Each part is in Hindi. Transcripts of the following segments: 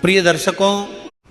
प्रिय दर्शकों,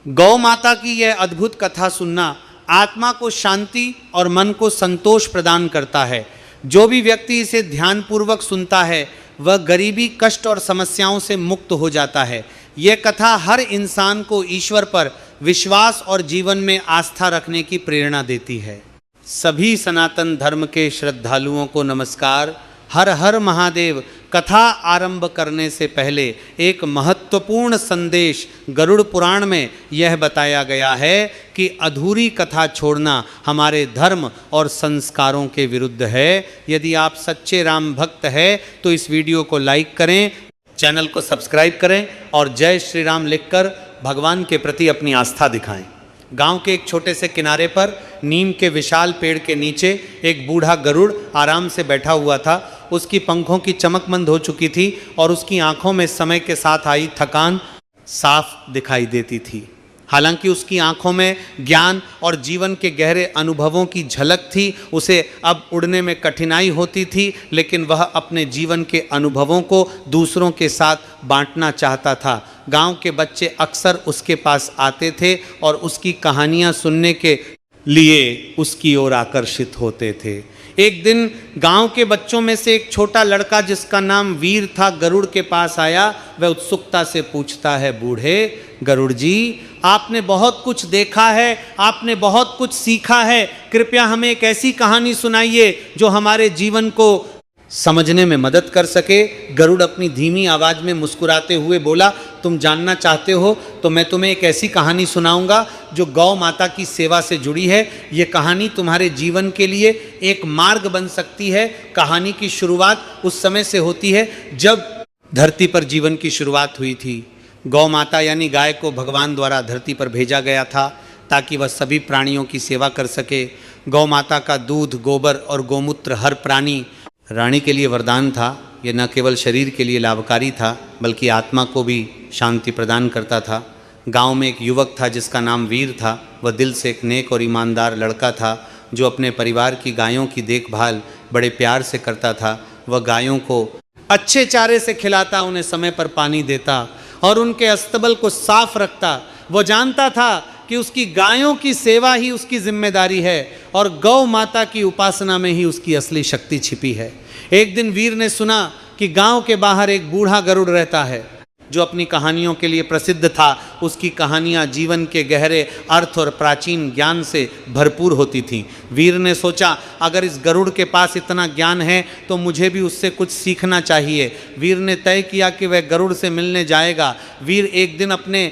गौ माता की यह अद्भुत कथा सुनना आत्मा को शांति और मन को संतोष प्रदान करता है। जो भी व्यक्ति इसे ध्यानपूर्वक सुनता है वह गरीबी, कष्ट और समस्याओं से मुक्त हो जाता है। यह कथा हर इंसान को ईश्वर पर विश्वास और जीवन में आस्था रखने की प्रेरणा देती है। सभी सनातन धर्म के श्रद्धालुओं को नमस्कार। हर हर महादेव। कथा आरंभ करने से पहले एक महत्वपूर्ण संदेश गरुड़ पुराण में यह बताया गया है कि अधूरी कथा छोड़ना हमारे धर्म और संस्कारों के विरुद्ध है। यदि आप सच्चे राम भक्त हैं तो इस वीडियो को लाइक करें, चैनल को सब्सक्राइब करें और जय श्री राम लिखकर भगवान के प्रति अपनी आस्था दिखाएं। गांव के एक छोटे से किनारे पर नीम के विशाल पेड़ के नीचे एक बूढ़ा गरुड़ आराम से बैठा हुआ था। उसकी पंखों की चमक मंद हो चुकी थी और उसकी आंखों में समय के साथ आई थकान साफ दिखाई देती थी। हालांकि उसकी आंखों में ज्ञान और जीवन के गहरे अनुभवों की झलक थी। उसे अब उड़ने में कठिनाई होती थी, लेकिन वह अपने जीवन के अनुभवों को दूसरों के साथ बांटना चाहता था। गांव के बच्चे अक्सर उसके पास आते थे और उसकी कहानियां सुनने के लिए उसकी ओर आकर्षित होते थे। एक दिन गांव के बच्चों में से एक छोटा लड़का जिसका नाम वीर था गरुड़ के पास आया। वह उत्सुकता से पूछता है, बूढ़े गरुड़ जी, आपने बहुत कुछ देखा है, आपने बहुत कुछ सीखा है, कृपया हमें एक ऐसी कहानी सुनाइए जो हमारे जीवन को समझने में मदद कर सके। गरुड़ अपनी धीमी आवाज में मुस्कुराते हुए बोला, तुम जानना चाहते हो तो मैं तुम्हें एक ऐसी कहानी सुनाऊंगा जो गौ माता की सेवा से जुड़ी है। ये कहानी तुम्हारे जीवन के लिए एक मार्ग बन सकती है। कहानी की शुरुआत उस समय से होती है जब धरती पर जीवन की शुरुआत हुई थी। गौ माता यानी गाय को भगवान द्वारा धरती पर भेजा गया था ताकि वह सभी प्राणियों की सेवा कर सके। गौ माता का दूध, गोबर और गोमूत्र हर प्राणी रानी के लिए वरदान था। यह न केवल शरीर के लिए लाभकारी था बल्कि आत्मा को भी शांति प्रदान करता था। गांव में एक युवक था जिसका नाम वीर था। वह दिल से एक नेक और ईमानदार लड़का था जो अपने परिवार की गायों की देखभाल बड़े प्यार से करता था। वह गायों को अच्छे चारे से खिलाता, उन्हें समय पर पानी देता और उनके अस्तबल को साफ रखता। वह जानता था कि उसकी गायों की सेवा ही उसकी जिम्मेदारी है और गौ माता की उपासना में ही उसकी असली शक्ति छिपी है। एक दिन वीर ने सुना कि गांव के बाहर एक बूढ़ा गरुड़ रहता है जो अपनी कहानियों के लिए प्रसिद्ध था। उसकी कहानियां जीवन के गहरे अर्थ और प्राचीन ज्ञान से भरपूर होती थीं। वीर ने सोचा, अगर इस गरुड़ के पास इतना ज्ञान है तो मुझे भी उससे कुछ सीखना चाहिए। वीर ने तय किया कि वह गरुड़ से मिलने जाएगा। वीर एक दिन अपने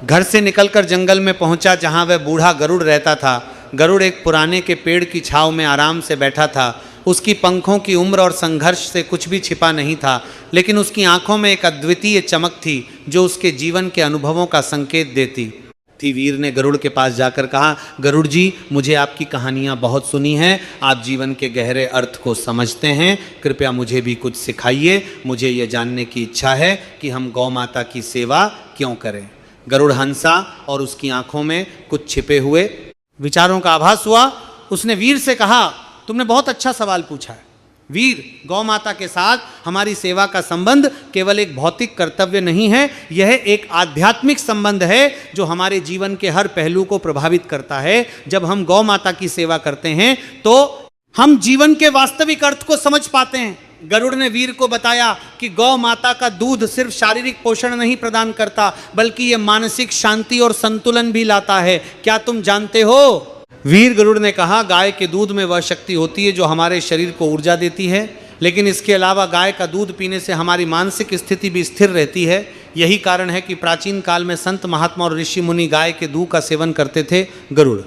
घर से निकलकर जंगल में पहुंचा जहां वह बूढ़ा गरुड़ रहता था। गरुड़ एक पुराने के पेड़ की छांव में आराम से बैठा था। उसकी पंखों की उम्र और संघर्ष से कुछ भी छिपा नहीं था, लेकिन उसकी आंखों में एक अद्वितीय चमक थी जो उसके जीवन के अनुभवों का संकेत देती थी। वीर ने गरुड़ के पास जाकर कहा, गरुड़ जी, मुझे आपकी कहानियां बहुत सुनी हैं, आप जीवन के गहरे अर्थ को समझते हैं, कृपया मुझे भी कुछ सिखाइए। मुझे ये जानने की इच्छा है कि हम गौ माता की सेवा क्यों करें। गरुड़ हंसा और उसकी आंखों में कुछ छिपे हुए विचारों का आभास हुआ। उसने वीर से कहा, तुमने बहुत अच्छा सवाल पूछा है वीर। गौ माता के साथ हमारी सेवा का संबंध केवल एक भौतिक कर्तव्य नहीं है, यह एक आध्यात्मिक संबंध है जो हमारे जीवन के हर पहलू को प्रभावित करता है। जब हम गौ माता की सेवा करते हैं तो हम जीवन के वास्तविक अर्थ को समझ पाते हैं। गरुड़ ने वीर को बताया कि गौ माता का दूध सिर्फ शारीरिक पोषण नहीं प्रदान करता बल्कि यह मानसिक शांति और संतुलन भी लाता है। क्या तुम जानते हो? वीर गरुड़ ने कहा, गाय के दूध में वह शक्ति होती है जो हमारे शरीर को ऊर्जा देती है, लेकिन इसके अलावा गाय का दूध पीने से हमारी मानसिक स्थिति भी स्थिर रहती है। यही कारण है कि प्राचीन काल में संत महात्मा और ऋषि मुनि गाय के दूध का सेवन करते थे। गरुड़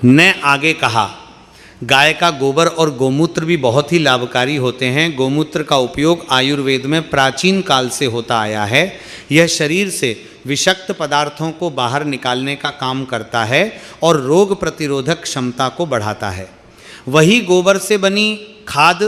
ने आगे कहा, गाय का गोबर और गोमूत्र भी बहुत ही लाभकारी होते हैं। गोमूत्र का उपयोग आयुर्वेद में प्राचीन काल से होता आया है। यह शरीर से विषाक्त पदार्थों को बाहर निकालने का काम करता है और रोग प्रतिरोधक क्षमता को बढ़ाता है। वही गोबर से बनी खाद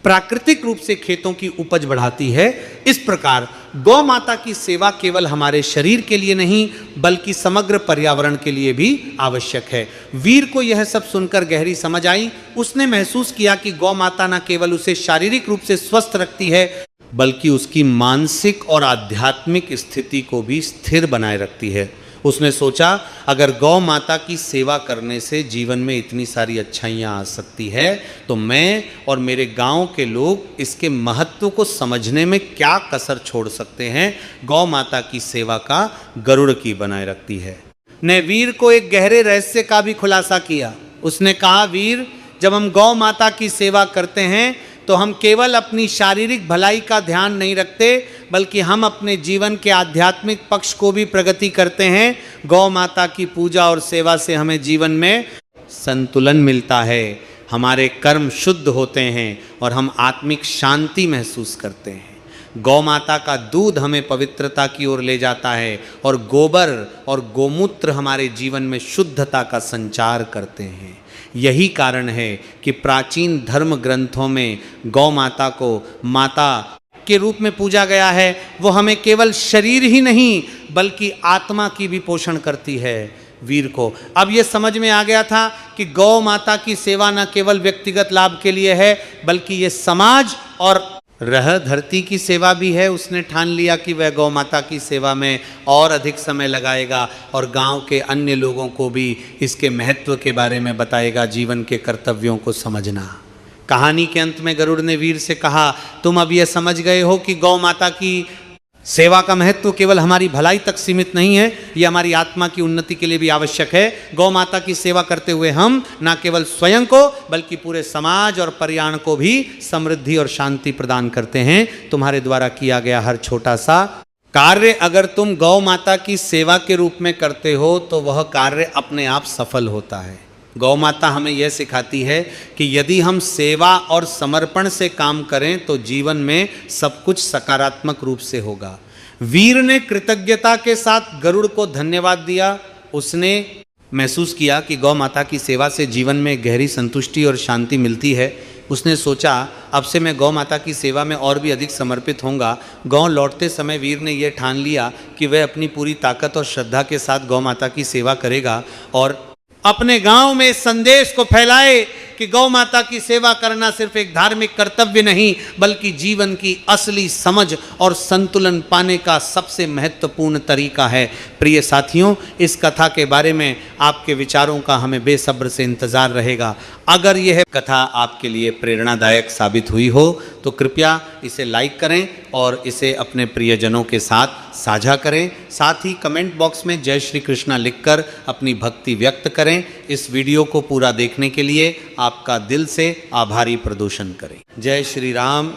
प्राकृतिक रूप से खेतों की उपज बढ़ाती है। इस प्रकार गौ माता की सेवा केवल हमारे शरीर के लिए नहीं बल्कि समग्र पर्यावरण के लिए भी आवश्यक है। वीर को यह सब सुनकर गहरी समझ आई। उसने महसूस किया कि गौ माता न केवल उसे शारीरिक रूप से स्वस्थ रखती है बल्कि उसकी मानसिक और आध्यात्मिक स्थिति को भी स्थिर बनाए रखती है। उसने सोचा अगर गौ माता की सेवा करने से जीवन में इतनी सारी अच्छाइयाँ आ सकती है तो मैं और मेरे गांव के लोग इसके महत्व को समझने में क्या कसर छोड़ सकते हैं। गौ माता की सेवा का गरुड़ की बनाए रखती है। ने वीर को एक गहरे रहस्य का भी खुलासा किया। उसने कहा, वीर, जब हम गौ माता की सेवा करते हैं तो हम केवल अपनी शारीरिक भलाई का ध्यान नहीं रखते, बल्कि हम अपने जीवन के आध्यात्मिक पक्ष को भी प्रगति करते हैं। गौ माता की पूजा और सेवा से हमें जीवन में संतुलन मिलता है, हमारे कर्म शुद्ध होते हैं और हम आत्मिक शांति महसूस करते हैं। गौ माता का दूध हमें पवित्रता की ओर ले जाता है और गोबर और गोमूत्र हमारे जीवन में शुद्धता का संचार करते हैं। यही कारण है कि प्राचीन धर्म ग्रंथों में गौ माता को माता के रूप में पूजा गया है। वो हमें केवल शरीर ही नहीं बल्कि आत्मा की भी पोषण करती है। वीर को अब ये समझ में आ गया था कि गौ माता की सेवा न केवल व्यक्तिगत लाभ के लिए है बल्कि ये समाज और रह धरती की सेवा भी है। उसने ठान लिया कि वह गौ माता की सेवा में और अधिक समय लगाएगा और गांव के अन्य लोगों को भी इसके महत्व के बारे में बताएगा, जीवन के कर्तव्यों को समझना। कहानी के अंत में गरुड़ ने वीर से कहा, तुम अब यह समझ गए हो कि गौ माता की सेवा का महत्व केवल हमारी भलाई तक सीमित नहीं है, यह हमारी आत्मा की उन्नति के लिए भी आवश्यक है। गौ माता की सेवा करते हुए हम न केवल स्वयं को बल्कि पूरे समाज और पर्यावरण को भी समृद्धि और शांति प्रदान करते हैं। तुम्हारे द्वारा किया गया हर छोटा सा कार्य अगर तुम गौ माता की सेवा के रूप में करते हो तो वह कार्य अपने आप सफल होता है। गौ माता हमें यह सिखाती है कि यदि हम सेवा और समर्पण से काम करें तो जीवन में सब कुछ सकारात्मक रूप से होगा। वीर ने कृतज्ञता के साथ गरुड़ को धन्यवाद दिया। उसने महसूस किया कि गौ माता की सेवा से जीवन में गहरी संतुष्टि और शांति मिलती है। उसने सोचा, अब से मैं गौ माता की सेवा में और भी अधिक समर्पित होऊंगा। गांव लौटते समय वीर ने यह ठान लिया कि वह अपनी पूरी ताकत और श्रद्धा के साथ गौ माता की सेवा करेगा और अपने गांव में इस संदेश को फैलाए कि गौ माता की सेवा करना सिर्फ एक धार्मिक कर्तव्य नहीं बल्कि जीवन की असली समझ और संतुलन पाने का सबसे महत्वपूर्ण तरीका है। प्रिय साथियों, इस कथा के बारे में आपके विचारों का हमें बेसब्र से इंतजार रहेगा। अगर यह कथा आपके लिए प्रेरणादायक साबित हुई हो तो कृपया इसे लाइक करें और इसे अपने प्रियजनों के साथ साझा करें। साथ ही कमेंट बॉक्स में जय श्री कृष्णा लिखकर अपनी भक्ति व्यक्त करें। इस वीडियो को पूरा देखने के लिए आपका दिल से आभारी प्रदर्शन करें। जय श्री राम।